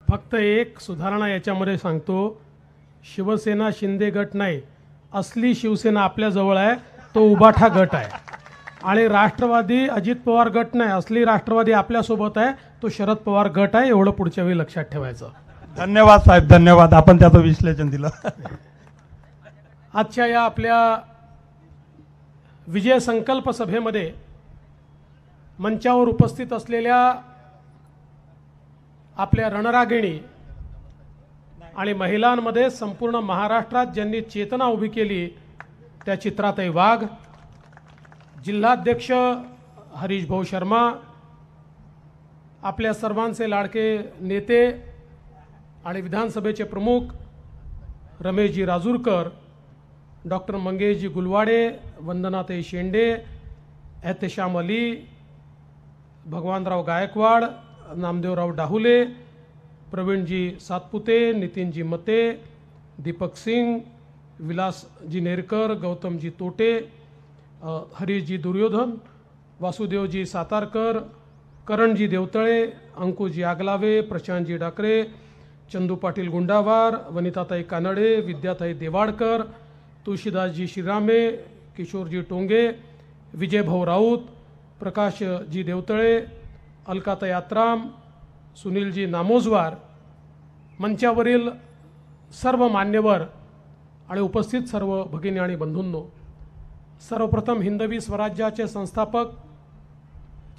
फक्त एक सुधारणा याच्यामध्ये सांगतो, शिवसेना शिंदे गट नाही, असली शिवसेना आपल्या जवळ आहे, तो उबाठा गट आहे. आणि राष्ट्रवादी अजित पवार गट नाही, असली राष्ट्रवादी आपल्यासोबत आहे, तो शरद पवार गट आहे. एवढं पुढच्या वेळी लक्षात ठेवायचं. धन्यवाद साहेब, धन्यवाद. आपण त्याचं विश्लेषण दिलं. आजच्या या आपल्या विजय संकल्प सभेमध्ये मंचावर उपस्थित असलेल्या आपल्या रणरागिणी आणि महिलांमध्ये संपूर्ण महाराष्ट्रात ज्यांनी चेतना उभी केली त्या चित्राताई वाघ, जिल्हाध्यक्ष हरीश भाऊ शर्मा, आपल्या सर्वांचे लाडके नेते आणि विधानसभेचे प्रमुख रमेशजी राजूरकर, डॉक्टर मंगेशजी गुलवाडे, वंदनाताई शेंडे, एहतेशाम अली, भगवानराव गायकवाड, नामदेवराव डाहुले, प्रवीणजी सातपुते, नितीनजी मते, दीपक सिंग, विलासजी नेरकर, गौतमजी तोटे, हरीशजी दुर्योधन, वासुदेवजी सातारकर, करणजी देवतळे, अंकुजी आगलावे, प्रशांतजी डाकरे, चंदू पाटील गुंडावार, वनिताताई कानडे, विद्याताई देवाडकर, तुळशीदासजी श्रीरामे, किशोरजी टोंगे, विजयभाऊ राऊत, प्रकाशजी देवतळे, अलकाताई आत्राम, सुनीलजी नामोजवार, मंचावरील सर्व मान्यवर आणि उपस्थित सर्व भगिनी आणि बंधूंनो, सर्वप्रथम हिंदवी स्वराज्याचे संस्थापक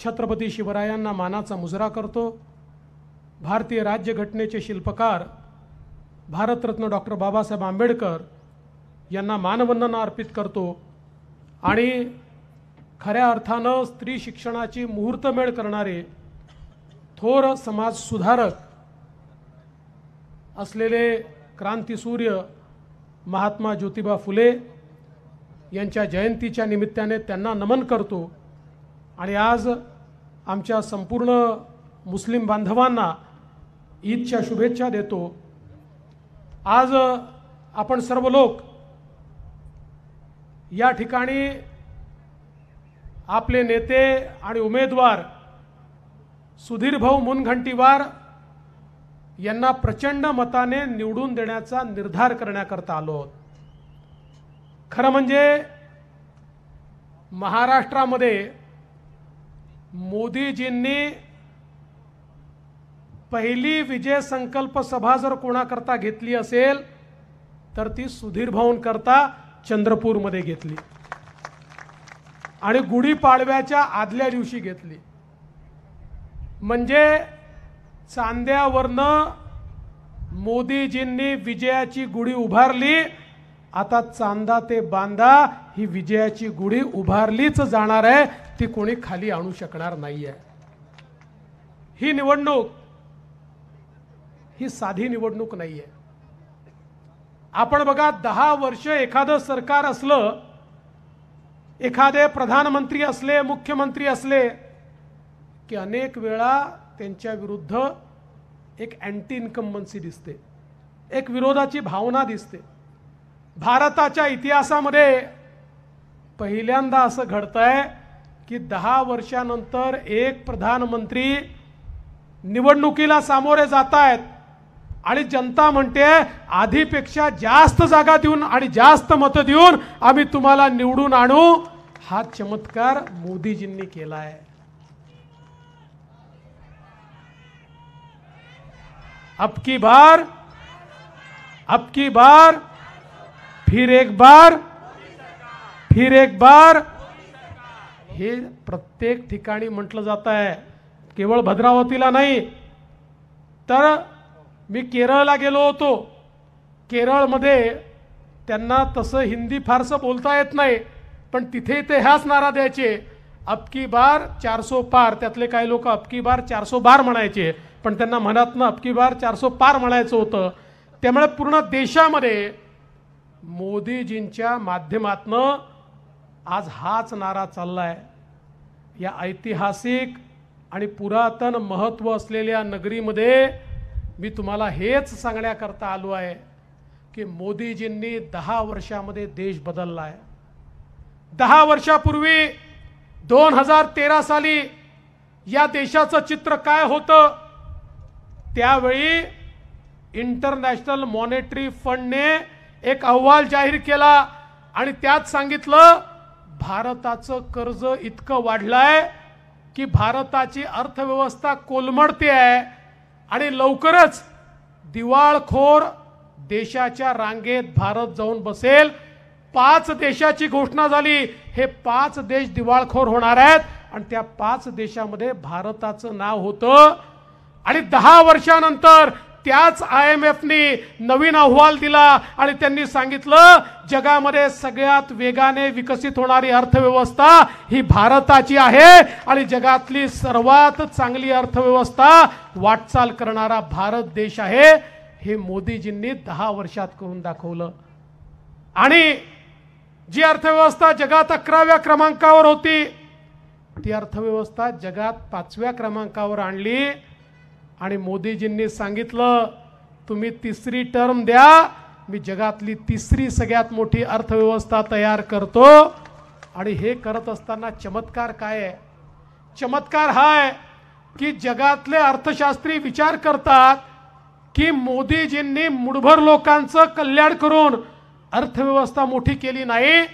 छत्रपती शिवरायांना मानाचा मुजरा करतो. भारतीय राज्यघटनेचे शिल्पकार भारतरत्न डॉक्टर बाबासाहेब आंबेडकर यांना मानवंदना अर्पित करतो आणि खऱ्या अर्थानं स्त्री शिक्षणाची मुहूर्तमेढ करणारे थोर समाज सुधारक असलेले क्रांतीसूर्य महात्मा ज्योतिबा फुले यांच्या जयंतीच्या निमित्ताने त्यांना नमन करतो. आणि आज आमच्या संपूर्ण मुस्लिम बांधवांना ईदच्या शुभेच्छा देतो. आज आपण सर्व लोक या ठिकाणी आपले नेते आणि उमेदवार सुधीरभाऊ मुनगंटीवार यांना प्रचंड मताने निवडून देण्याचा निर्धार करण्याकरता आलो आहोत. खरं म्हणजे महाराष्ट्रामध्ये मोदीजींनी पहिली विजय संकल्प सभा जर कोणाकरता घेतली असेल तर ती सुधीरभाऊंकरता चंद्रपूरमध्ये घेतली आणि गुढीपाडव्याच्या आदल्या दिवशी घेतली. म्हणजे चांद्यावरनं मोदीजींनी विजयाची गुढी उभारली. आता चांदा ते बांदा ही विजयाची गुढी उभारलीच जाणार आहे, ती कोणी खाली आणू शकणार नाहीये. ही निवडणूक ही साधी निवडणूक नाहीये. आपण बघा, 10 वर्ष एखादं सरकार असलं, एखादे प्रधानमंत्री असले, मुख्यमंत्री असले की अनेक वेळा त्यांच्या विरुद्ध एक अँटी इन्कम्बन्सी दिसते, एक विरोधाची भावना दिसते. भारताच्या इतिहासामध्ये पहिल्यांदा असं घडतंय की 10 वर्षानंतर एक प्रधानमंत्री निवडणुकीला सामोरे जात आहेत आणि जनता म्हणते आधीपेक्षा जास्त जागा देऊन आणि जास्त मतं देऊन आम्ही तुम्हाला निवडून आणू. हा चमत्कार मोदीजींनी केलाय. अब की बार फिर एक बार हे प्रत्येक ठिकाणी म्हटलं जात आहे. केवळ भद्रावतीला नाही तर मी केरळला गेलो होतो. केरळमध्ये त्यांना तसं हिंदी फारसं बोलता येत नाही, पण तिथे ते ह्याच नारा द्यायचे, अब की बार 400 पार. त्यातले काही लोक अब की बार 400 बार म्हणायचे, पण त्यांना मनातनं अब की बार 400 पार म्हणायचं होतं. त्यामुळे पूर्ण देशामध्ये मोदीजींच्या माध्यमातनं आज हाच नारा चाललाय. या ऐतिहासिक आणि पुरातन महत्त्व असलेल्या नगरीमध्ये मी तुम्हाला हेच सांगण्याकरता आलो आहे की मोदीजींनी 10 वर्षामध्ये देश बदलला आहे. 10 वर्षापूर्वी 2013 साली या देशाचं चित्र काय होतं, त्यावेळी इंटरनॅशनल मॉनेटरी फंडने एक अहवाल जाहीर केला आणि त्यात सांगितलं भारताचं कर्ज इतकं वाढलंय की भारताची अर्थव्यवस्था कोलमडते आहे आणि लवकरच दिवाळखोर देशाच्या रांगेत भारत जाऊन बसेल. 5 देशाची घोषणा झाली. हे 5 देश दिवाळखोर होणार आहेत आणि त्या 5 देशामध्ये भारताचं नाव होतं. आणि 10 वर्षानंतर त्याच IMFने नवीन अहवाल दिला आणि त्यांनी सांगितलं जगामध्ये सगळ्यात वेगाने विकसित होणारी अर्थव्यवस्था ही भारताची आहे आणि जगातली सर्वात चांगली अर्थव्यवस्था वाटचाल करणारा भारत देश आहे. हे मोदीजींनी 10 वर्षात करून दाखवलं. आणि जी अर्थव्यवस्था जगात 11व्या क्रमांकावर होती ती अर्थव्यवस्था जगात 5व्या क्रमांकावर आणली. आणि मोदीजींनी सांगितलं तुम्ही 3री टर्म द्या, मी जगातली 3री सगळ्यात मोठी अर्थव्यवस्था तयार करतो. आणि हे करत असताना चमत्कार काय आहे? चमत्कार हा आहे की जगातले अर्थशास्त्री विचार करतात की मोदीजींनी मुठभर लोकांचं कल्याण करून अर्थव्यवस्था मोठी केली नाही,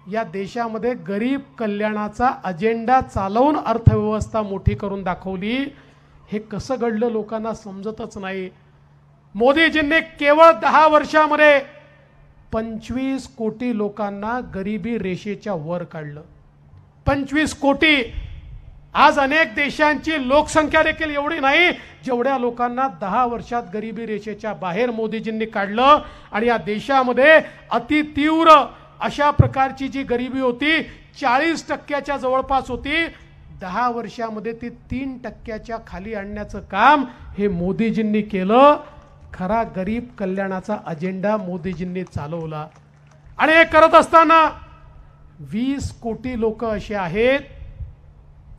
या देशामध्ये गरीब कल्याणाचा अजेंडा चालवून अर्थव्यवस्था मोठी करून दाखवली. हे कसं घडलं लोकांना समजतच नाही. मोदीजींनी केवळ 10 वर्षामध्ये 25 कोटी लोकांना गरिबी रेषेच्या वर काढलं. 25 कोटी. आज अनेक देशांची लोकसंख्या देखील एवढी नाही जेवढ्या लोकांना 10 वर्षात गरिबी रेषेच्या बाहेर मोदीजींनी काढलं. आणि या देशामध्ये अति तीव्र अशा प्रकारची जी गरिबी होती 40% जवळपास होती, 10 वर्षामध्ये ती 3% खाली आणण्याचं काम हे मोदीजींनी केलं. खरा गरीब कल्याणाचा अजेंडा मोदीजींनी चालवला. आणि हे करत असताना 20 कोटी लोक असे आहेत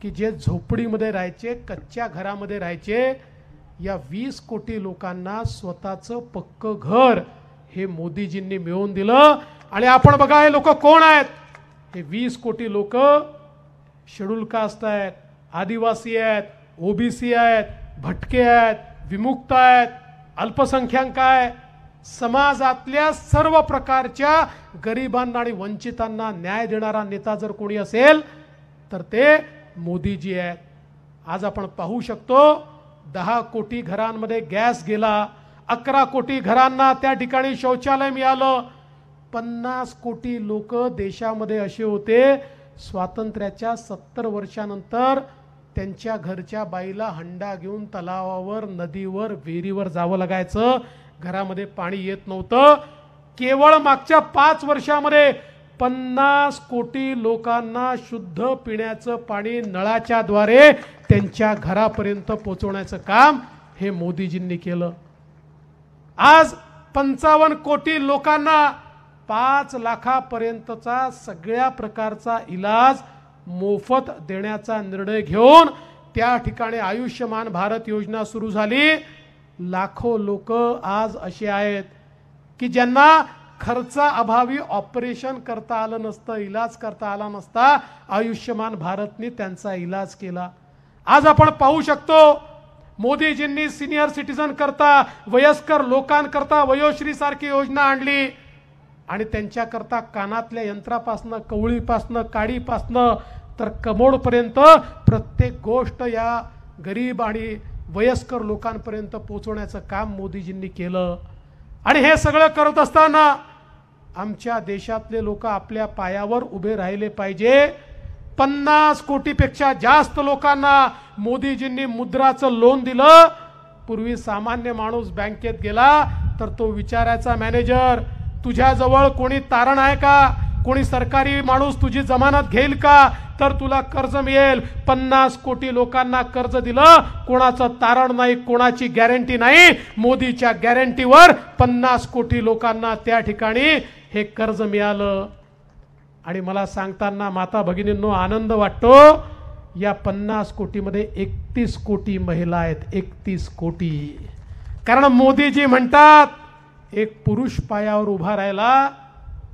की जे झोपडीमध्ये राहायचे, कच्च्या घरामध्ये राहायचे. या 20 कोटी लोकांना स्वतःचं पक्कं घर हे मोदीजींनी मिळवून दिलं. आणि आपण बघा हे लोक कोण आहेत? हे 20 कोटी लोक शेड्यूल कास्ट आहेत, आदिवासी आहेत, OBC आहेत, भटके आहेत, विमुक्त आहेत, अल्पसंख्याक आहे. समाजातल्या सर्व प्रकारच्या गरिबांना आणि वंचितांना न्याय देणारा नेता जर कोणी असेल तर ते मोदीजी आहेत. आज आपण पाहू शकतो 10 कोटी घरांमध्ये गॅस गेला, 11 कोटी घरांना त्या ठिकाणी शौचालय मिळालं. 50 कोटी लोक देशामध्ये असे होते स्वातंत्र्याच्या 70 वर्षानंतर त्यांच्या घरच्या बाईला हंडा घेऊन तलावावर, नदीवर, विहिरीवर जावं लागायचं. घरामध्ये पाणी येत नव्हतं. केवळ मागच्या 5 वर्षामध्ये 50 कोटी लोकांना शुद्ध पिण्याचं पाणी नळाच्या द्वारे त्यांच्या घरापर्यंत पोहोचवण्याचं काम हे मोदीजींनी केलं. आज 55 कोटी लोकांना 5 लाखापर्यंतचा सगळ्या प्रकारचा इलाज मोफत देण्याचा निर्णय घेऊन त्या ठिकाणी आयुष्यमान भारत योजना सुरू झाली. लाखो लोक आज असे आहेत की ज्यांना खर्चाअभावी ऑपरेशन करता आलं नसतं, इलाज करता आला नसता, आयुष्यमान भारतने त्यांचा इलाज केला. आज आपण पाहू शकतो मोदीजींनी सिनियर सिटीजन करता, वयस्कर लोकांकरता वयोश्री सारखी योजना आणली. आणि त्यांच्याकरता कानातल्या यंत्रापासनं, कवळीपासनं, काडीपासनं तर कमोडपर्यंत प्रत्येक गोष्ट या गरीब आणि वयस्कर लोकांपर्यंत पोहोचवण्याचं काम मोदीजींनी केलं. आणि हे सगळं करत असताना आमच्या देशातले लोक आपल्या पायावर उभे राहिले पाहिजे. 50 कोटीपेक्षा जास्त लोकांना मोदीजींनी मुद्राचं लोन दिलं. पूर्वी सामान्य माणूस बँकेत गेला तर तो विचारायचा, मॅनेजर तुझ्याजवळ कोणी तारण आहे का? कोणी सरकारी माणूस तुझी जमानत घेईल का? तर तुला कर्ज मिळेल. 50 कोटी लोकांना कर्ज दिलं. कोणाचं तारण नाही, कोणाची गॅरंटी नाही. मोदीच्या गॅरंटीवर 50 कोटी लोकांना त्या ठिकाणी हे कर्ज मिळालं. आणि मला सांगताना माता भगिनींनो आनंद वाटतो, या 50 कोटीमध्ये 31 कोटी महिला आहेत. 31 कोटी. कारण मोदीजी म्हणतात एक पुरुष पायावर उभा राहिला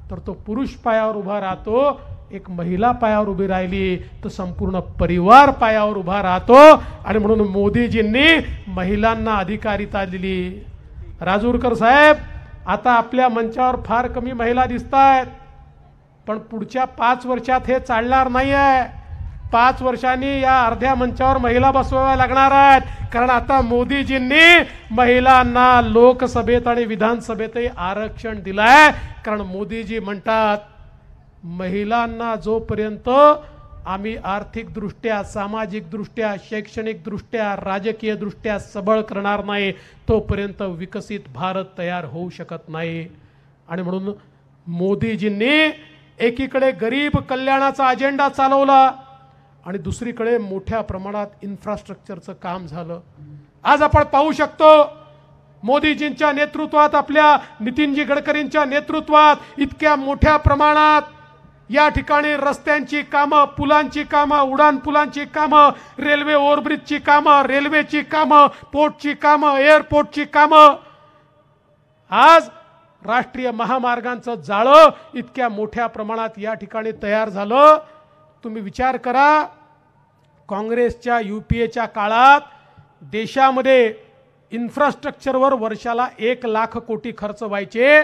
तर तो पुरुष पायावर उभा राहतो, एक महिला पायावर उभी राहिली तर संपूर्ण परिवार पायावर उभा राहतो. आणि म्हणून मोदीजींनी महिलांना अधिकारिता दिली. राजूरकर साहेब, आता आपल्या मंचावर फार कमी महिला दिसतायत, पण पुढच्या 5 वर्षात हे चालणार नाही आहे. 5 वर्षांनी या अर्ध्या मंचावर महिला बसवाव्या लागणार आहेत, कारण आता मोदीजींनी महिलांना लोकसभेत आणि विधानसभेतही आरक्षण दिलंय. कारण मोदीजी म्हणतात, महिलांना जोपर्यंत आम्ही आर्थिकदृष्ट्या, सामाजिकदृष्ट्या, शैक्षणिकदृष्ट्या, राजकीयदृष्ट्या सबळ करणार नाही, तोपर्यंत विकसित भारत तयार होऊ शकत नाही. आणि म्हणून मोदीजींनी एकीकडे गरीब कल्याणाचा अजेंडा चालवला आणि दुसरीकडे मोठ्या प्रमाणात इन्फ्रास्ट्रक्चरचं काम झालं. आज आपण पाहू शकतो, मोदीजींच्या नेतृत्वात, आपल्या नितीनजी गडकरींच्या नेतृत्वात इतक्या मोठ्या प्रमाणात या ठिकाणी रस्त्यांची कामं, पुलांची कामं, उडान पुलांची कामं, रेल्वे ओव्हरब्रिजची कामं, रेल्वेची कामं, पोर्टची कामं, एअरपोर्टची कामं, आज राष्ट्रीय महामार्गांचं जाळं इतक्या मोठ्या प्रमाणात या ठिकाणी तयार झालं. तुम्ही विचार करा, काँग्रेसच्या UPAच्या काळात देशामध्ये इन्फ्रास्ट्रक्चरवर वर्षाला 1 लाख कोटी खर्च व्हायचे.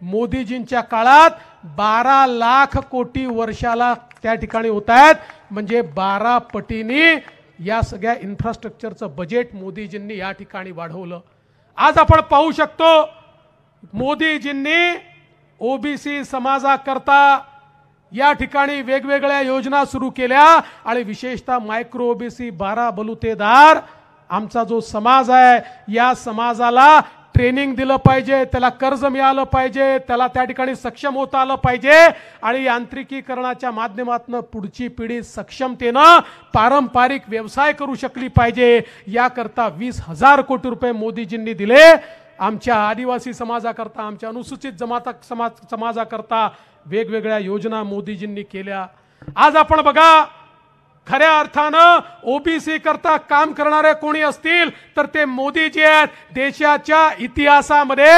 मोदीजींच्या काळात 12 लाख कोटी वर्षाला त्या ठिकाणी होत आहेत. म्हणजे 12 पटीने या सगळ्या इन्फ्रास्ट्रक्चरचं बजेट मोदीजींनी या ठिकाणी वाढवलं. आज आपण पाहू शकतो, मोदीजींनी OBC समाजाकरता या ठिकाणी वेगवेगळ्या योजना सुरू केल्या आणि विशेषतः मायक्रो OBC 12 बलुतेदार आमचा जो समाज आहे, या समाजाला ट्रेनिंग दिलं पाहिजे, त्याला कर्ज मिळालं पाहिजे, त्याला त्या ठिकाणी सक्षम होता आलं पाहिजे आणि यांत्रिकीकरणाच्या माध्यमातून पुढची पिढी सक्षमतेनं पारंपरिक व्यवसाय करू शकली पाहिजे. याकरता 20,000 कोटी रुपये मोदीजींनी दिले. आमच्या आदिवासी समाजाकरता, आमच्या अनुसूचित जमात समाजाकरता वेगवेगळ्या योजना मोदीजींनी केल्या. आज आपण बघा, खऱ्या अर्थानं OBC करता काम करणारे कोणी असतील तर ते मोदीजी आहेत. देशाच्या इतिहासामध्ये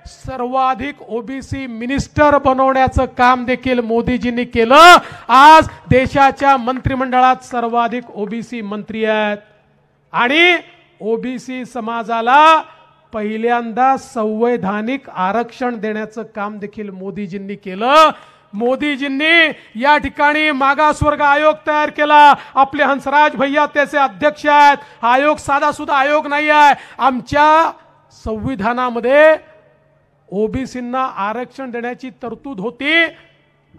सर्वाधिक OBC मिनिस्टर बनवण्याचं काम देखील मोदीजींनी केलं. आज देशाच्या मंत्रिमंडळात सर्वाधिक OBC मंत्री आहेत आणि OBC समाजाला पहिल्यांदा संवैधानिक आरक्षण देण्याचं काम देखील मोदीजींनी केलं. मोदीजींनी या ठिकाणी मागासवर्ग आयोग तयार केला. आपले हंसराज भैया त्याचे अध्यक्ष आहेत. हा आयोग साधा सुद्धा आयोग नाही आहे. आमच्या संविधानामध्ये OBCंना आरक्षण देण्याची तरतूद होती,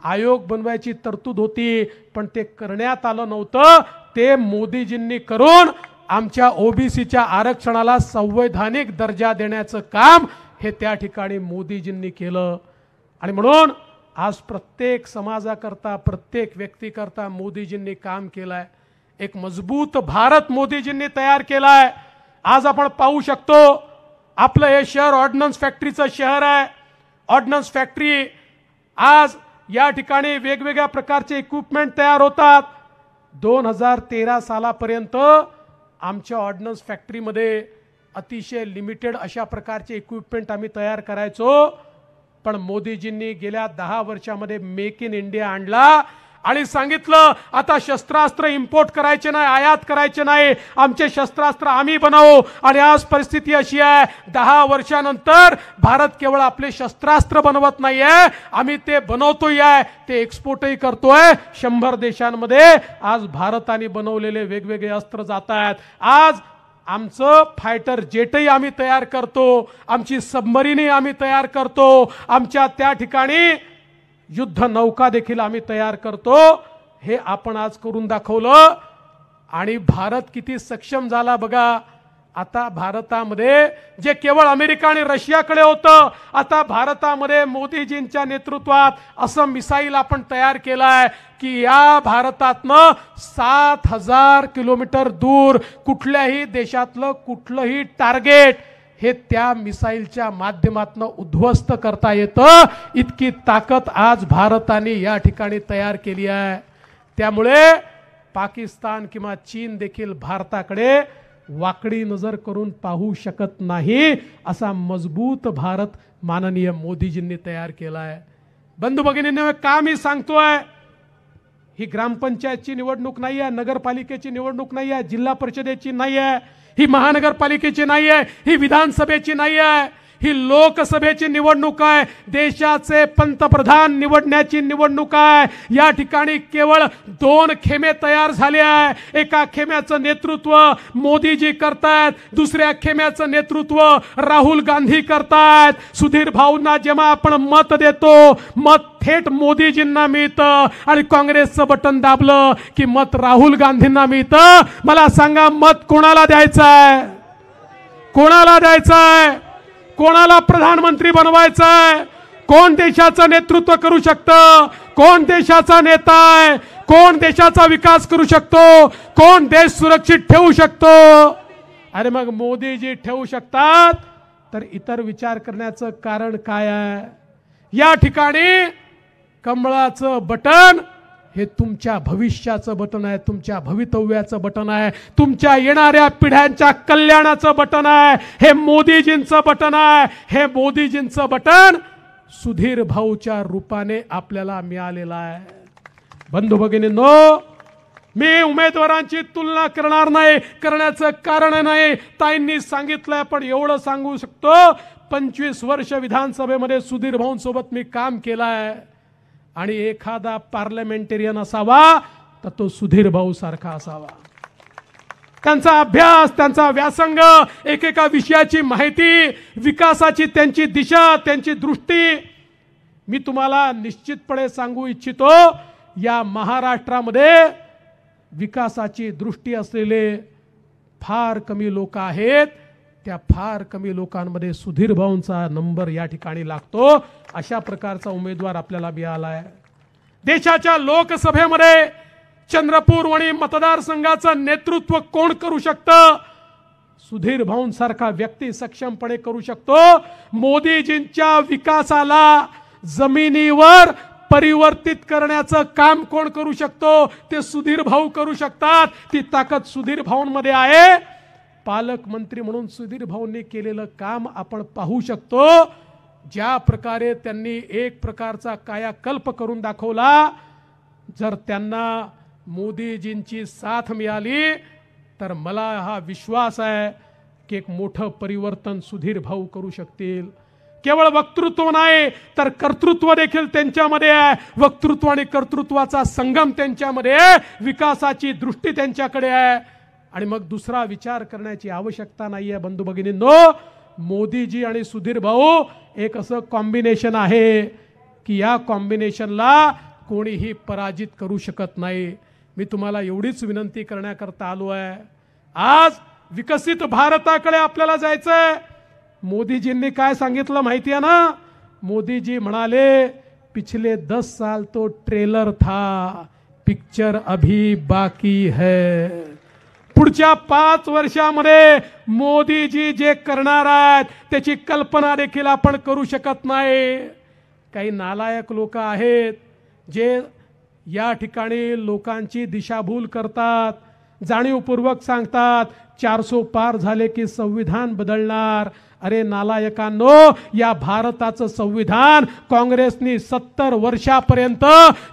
आयोग बनवायची तरतूद होती, पण ते करण्यात आलं नव्हतं. ते मोदीजींनी करून आमच्या OBCच्या आरक्षणाला संवैधानिक दर्जा देण्याचं काम हे त्या ठिकाणी मोदीजींनी केलं. आणि म्हणून आज प्रत्येक समाजाकरता, प्रत्येक व्यक्तीकरता मोदीजींनी काम केलंय. एक मजबूत भारत मोदीजींनी तयार केलाय. आज आपण पाहू शकतो, आपलं हे शहर ऑर्डिनन्स फॅक्टरीचं शहर आहे. ऑर्डिनन्स फॅक्टरी, आज या ठिकाणी वेगवेगळ्या प्रकारचे इक्विपमेंट तयार होतात. 2013 सालापर्यंत आमच्या ऑर्डिनन्स फॅक्टरीमध्ये अतिशय लिमिटेड अशा प्रकारचे इक्विपमेंट आम्ही तयार करायचो. पण मोदीजींनी गेल्या 10 वर्षामध्ये मेक इन इंडिया आणला आणि सांगितलं, आता शस्त्रास्त्र इम्पोर्ट करायचे नाही, आयात करायचे नाही, आमचे शस्त्रास्त्र आम्ही बनवू. आणि आज परिस्थिती अशी आहे, 10 वर्षानंतर भारत केवळ आपले शस्त्रास्त्र बनवत नाहीये, आम्ही ते बनवतोय, ते एक्सपोर्टही करतोय. 100 देशांमध्ये आज भारताने बनवलेले वेगवेगळे अस्त्र जात आहेत. आज आमचं फायटर जेटही आम्ही तयार करतो, आमची सबमरीनही आम्ही तयार करतो, आमच्या त्या ठिकाणी युद्ध नौका देखील आम्ही तयार करतो. हे आपण आज करून दाखवलं. आणि भारत किती सक्षम झाला बघा. आता भारतामध्ये जे केवळ अमेरिका आणि रशियाकडे होतं, आता भारतामध्ये मोदीजींच्या नेतृत्वात असं मिसाईल आपण तयार केलाय की या भारतातनं 7,000 किलोमीटर दूर कुठल्याही देशातलं कुठलंही टार्गेट हे त्या मिसाईलच्या माध्यमातून उद्ध्वस्त करता येतं. इतकी ताकद आज भारताने या ठिकाणी तयार केली आहे. त्यामुळे पाकिस्तान किंवा चीन देखील भारताकडे वाकडी नजर करून पाहू शकत नाही, असा मजबूत भारत माननीय मोदीजींनी तयार केला आहे. बंधू भगिनींनो, का मी सांगतोय, ही ग्रामपंचायतची निवडणूक नाही आहे, नगरपालिकेची निवडणूक नाही आहे, जिल्हा परिषदेची नाही आहे, ही महानगरपालिकेची नाही आहे, ही विधानसभेची नाही आहे, ही लोकसभेची निवडणूक आहे, देशाचे पंतप्रधान निवडण्याची निवडणूक आहे। या ठिकाणी केवळ 2 खेमे तयार झाले आहे। एका खेम्याचं नेतृत्व मोदीजी करतायत, दुसऱ्या खेम्याचं नेतृत्व राहुल गांधी करतायत। सुधीर भाऊंना जेव्हा आपण मत देतो, मत थेट मोदीजींना मिळतं आणि काँग्रेसचं बटन दाबलं की मत राहुल गांधींना मिळतं। मला सांगा, मत कोणाला द्यायचं आहे? कोणाला द्यायचं आहे? कोणाला प्रधानमंत्री बनवायचं आहे? कोण देशाचं नेतृत्व करू शकतं? कोण देशाचा नेता आहे? कोण देशाचा विकास करू शकतो? कोण देश सुरक्षित ठेवू शकतो? अरे मग मोदीजी ठेवू शकतात तर इतर विचार करण्याचं कारण काय आहे? या ठिकाणी कमळाचं बटन हे तुमच्या भविष्याचं बटन आहे, तुमच्या भवितव्याचं बटन आहे, तुमच्या येणाऱ्या पिढ्यांच्या कल्याणाचं बटन आहे। हे मोदीजींचं बटन आहे। हे मोदीजींचं बटन सुधीर भाऊच्या रूपाने आपल्याला मिळालेलं आहे। बंधू भगिनींनो, मी उमेदवारांची तुलना करणार नाही, करण्याचं कारण नाही, ताईंनी सांगितलंय, पण एवढं सांगू शकतो, 25 वर्ष विधानसभेमध्ये सुधीर भाऊंसोबत मी काम केलंय आणि एखादा पार्लमेंटेरियन असावा तर तो सुधीर भाऊ सारखा असावा। त्यांचा अभ्यास, त्यांचा व्यासंग, एकेका विषयाची माहिती, विकासाची त्यांची दिशा, त्यांची दृष्टी, मी तुम्हाला निश्चितपणे सांगू इच्छितो, या महाराष्ट्रामध्ये विकासाची दृष्टी असलेले फार कमी लोक आहेत। त्या फार कमी लोकांमध्ये सुधीर भाऊंचा नंबर या ठिकाणी लागतो। अशा प्रकारचा उमेदवार आपल्याला मिळाला आहे। देशाच्या लोकसभेमध्ये चंद्रपूरवणी मतदारसंघाचं नेतृत्व कोण करू शकतं? सुधीर भाऊंसारखा व्यक्ती सक्षमपणे करू शकतो। मोदीजींच्या विकासाला जमिनीवर परिवर्तित करण्याचं काम कोण करू शकतो? ते सुधीर भाऊ करू शकतात। ती ताकद सुधीर भाऊंमध्ये आहे। पालकमंत्री म्हणून सुधीर भाऊंनी केलेलं काम आपण पाहू शकतो। ज्या प्रकारे त्यांनी एक प्रकारचा कायाकल्प करून दाखवला, जर त्यांना मोदीजींची साथ मिळाली तर मला हा विश्वास आहे की एक मोठं परिवर्तन सुधीर भाऊ करू शकतील। केवळ वक्तृत्व नाही तर कर्तृत्व देखील त्यांच्यामध्ये आहे। वक्तृत्व आणि कर्तृत्वाचा संगम त्यांच्यामध्ये आहे। विकासाची दृष्टी त्यांच्याकडे आहे आणि मग दुसरा विचार करण्याची आवश्यकता नाही आहे। बंधू भगिनींनो, मोदीजी आणि सुधीर भाऊ एक असं कॉम्बिनेशन आहे की या कॉम्बिनेशनला कोणीही पराजित करू शकत नाही। मी तुम्हाला एवढीच विनंती करण्याकरता आलो आहे। आज विकसित भारताकडे आपल्याला जायचं आहे। मोदीजींनी काय सांगितलं माहिती आहे ना? मोदीजी म्हणाले, पिछले 10 साल तो ट्रेलर था, पिक्चर अभी बाकी है। पुढच्या 5 वर्षामध्ये मोदीजी जे करणार आहेत त्याची कल्पना देखील आपण करू शकत नाही। काही नालायक लोक आहेत जे या ठिकाणी लोकांची दिशाभूल करतात, जाणीवपूर्वक सांगतात 400 पार झाले की संविधान बदलणार। अरे नालायकांनो, या भारताचं संविधान काँग्रेसनी 70 वर्षापर्यंत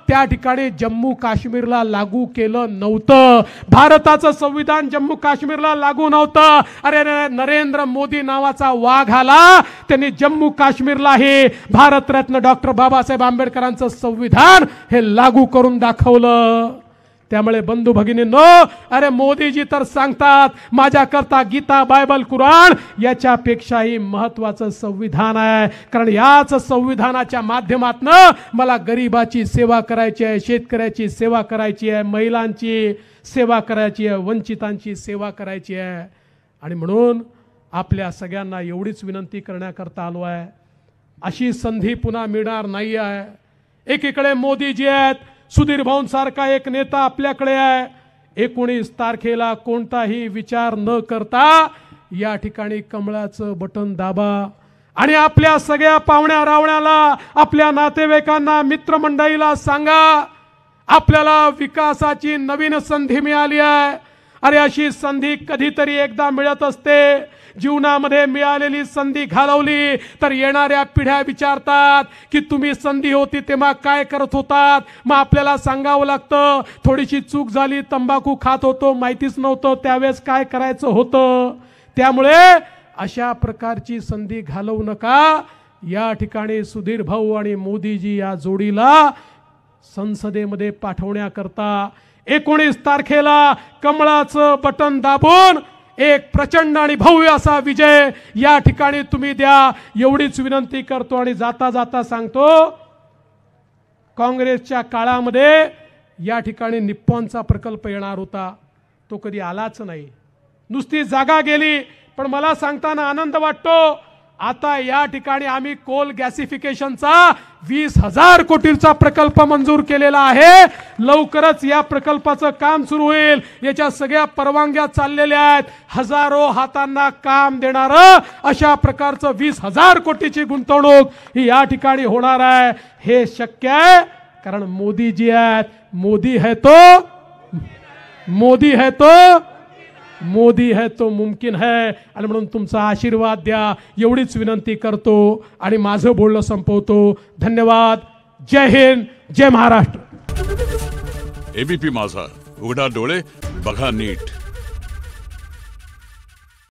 त्या ठिकाणी जम्मू काश्मीरला लागू केलं नव्हतं। भारताचं संविधान जम्मू काश्मीरला लागू नव्हतं। अरे नरेंद्र मोदी नावाचा वाघ आला, त्यांनी जम्मू काश्मीरला हे भारतरत्न डॉक्टर बाबासाहेब आंबेडकरांचं संविधान हे लागू करून दाखवलं। त्यामुळे बंधू भगिनींनो, अरे मोदीजी तर सांगतात माझ्याकरता गीता, बायबल, कुराण याच्यापेक्षाही महत्त्वाचं संविधान आहे। कारण याच संविधानाच्या माध्यमातून मला गरिबाची सेवा करायची आहे, शेतकऱ्याची सेवा करायची आहे, महिलांची सेवा करायची आहे, वंचितांची सेवा करायची आहे। आणि म्हणून आपल्या सगळ्यांना एवढीच विनंती करण्याकरता आलो आहे, अशी संधी पुन्हा मिळणार नाही आहे। एकीकडे मोदीजी आहेत, सुधीर भाऊंसारखा एक नेता आपल्याकडे आहे। 19 तारखेला कोणताही विचार न करता या ठिकाणी कमळाचं बटन दाबा आणि आपल्या सगळ्या पाहुण्या रावण्याला, आपल्या नातेवाईकांना, मित्रमंडळीला सांगा आपल्याला विकासाची नवीन संधी मिळाली आहे। अरे अशी संधी कधीतरी एकदा मिळत असते। जीवनामध्ये मिळालेली संधी घालवली तर येणाऱ्या पिढ्या विचारतात की तुम्ही संधी होती तेव्हा काय करत होतात। मग आपल्याला सांगावं लागतं थोडीशी चूक झाली, तंबाखू खात होतो, माहितीच नव्हतं त्यावेळेस काय करायचं होतं। त्यामुळे अशा प्रकारची संधी घालवू नका. या ठिकाणी सुधीर भाऊ आणि मोदीजी या जोडीला संसदेमध्ये पाठवण्याकरता 19 तारखेला कमळाचं बटन दाबून एक प्रचंड आणि भव्य असा विजय या ठिकाणी तुम्ही द्या, एवढीच विनंती करतो. आणि जाता जाता सांगतो, काँग्रेसच्या काळामध्ये या ठिकाणी निप्पॉनचा प्रकल्प येणार होता, तो कधी आलाच नाही. नुसती जागा गेली. पण मला सांगताना आनंद वाटतो, आता या ठिकाणी आम्ही कोल गॅसिफिकेशनचा 20,000 कोटीचा प्रकल्प मंजूर केलेला आहे. लवकरच या प्रकल्पाचं काम सुरू होईल. याच्या सगळ्या परवानग्या चाललेल्या आहेत. हजारो हातांना काम देणारं अशा प्रकारचं 20,000 कोटीची गुंतवणूक ही या ठिकाणी होणार आहे. हे शक्य आहे कारण मोदीजी आहेत. मोदी है तो मुमकिन है. आणि म्हणून तुमचा आशीर्वाद द्या, एवढीच विनंती करतो आणि माझं बोलणं संपवतो. धन्यवाद. जय हिंद, जय महाराष्ट्र. एबीपी माझा, उघडा डोळे बघा नीट.